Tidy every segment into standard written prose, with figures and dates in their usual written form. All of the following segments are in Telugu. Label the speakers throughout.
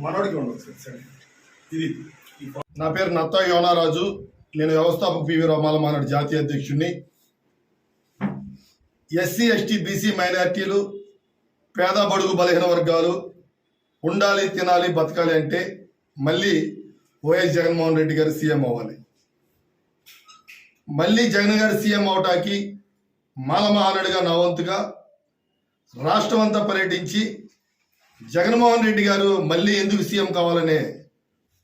Speaker 1: మనోడికి ఉండదు సార్. ఇది నా పేరు నత్తా యోనారాజు. నేను వ్యవస్థాపక పివి రామాల మానాడు జాతీయ అధ్యక్షుడిని. ఎస్సీ ఎస్టీ బీసీ మైనార్టీలు పేద బడుగు బలహీన వర్గాలు ఉండాలి, తినాలి, బతకాలి అంటే మళ్ళీ వైఎస్ జగన్మోహన్ రెడ్డి గారు సీఎం అవ్వాలి. మళ్ళీ జగన్ గారు సీఎం అవటానికి మాల మహానాడుగా నా వంతుగా రాష్ట్రం అంతా పర్యటించి జగన్మోహన్ రెడ్డి గారు మళ్ళీ ఎందుకు సీఎం కావాలనే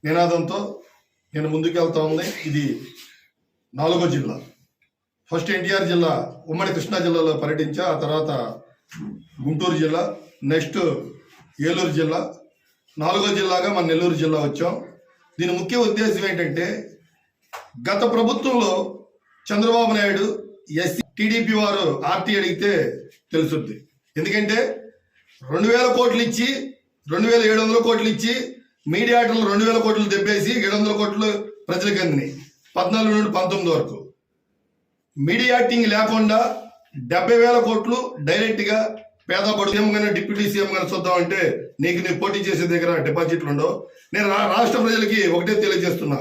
Speaker 1: నినాదంతో నేను ముందుకెళ్తా ఉంది. ఇది 4వ జిల్లా. ఫస్ట్ ఎన్టీఆర్ జిల్లా, ఉమ్మడి కృష్ణా జిల్లాలో పర్యటించా. ఆ తర్వాత గుంటూరు జిల్లా, నెక్స్ట్ ఏలూరు జిల్లా, 4వ జిల్లాగా మన నెల్లూరు జిల్లా వచ్చాం. దీని ముఖ్య ఉద్దేశం ఏంటంటే, గత ప్రభుత్వంలో చంద్రబాబు నాయుడు ఎస్సీ టీడీపీ వారు ఆర్టీ అడిగితే తెలుసుద్ది. ఎందుకంటే 2000 కోట్లు ఇచ్చి 2700 కోట్లు ఇచ్చి మీడియాటర్లు 2000 కోట్లు దెబ్బేసి 700 కోట్లు ప్రజలకు అందినాయి 14 నుండి 19 వరకు. మీడియాటింగ్ లేకుండా 70,000 కోట్లు డైరెక్ట్ గా పేద బడుగు సీఎం గానే డిప్యూటీ సీఎం గానే చూద్దామంటే నీకు పోటీ చేసే దగ్గర డిపాజిట్లు ఉండవు. నేను రాష్ట్ర ప్రజలకి ఒకటే తెలియజేస్తున్నా,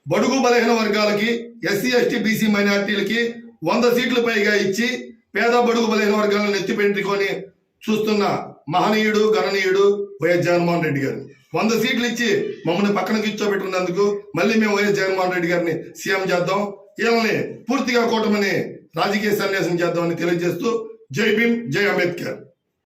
Speaker 1: బడుగు బలహీన వర్గాలకి ఎస్సీ ఎస్టీ బీసీ మైనార్టీలకి 100 సీట్లు పైగా ఇచ్చి పేద బడుగు బలహీన వర్గాలను ఎత్తిపెట్టుకొని చూస్తున్న మహనీయుడు గణనీయుడు వైఎస్ జగన్మోహన్ రెడ్డి గారు. 100 సీట్లు ఇచ్చి మమ్మల్ని పక్కన కూర్చోబెట్టుకున్నందుకు మళ్ళీ మేము వైఎస్ జగన్మోహన్ రెడ్డి గారిని సీఎం చేద్దాం, వీళ్ళని పూర్తిగా కూటమిని రాజకీయ సన్యాసం చేద్దామని తెలియజేస్తూ జై భీమ్, జై అంబేద్కర్.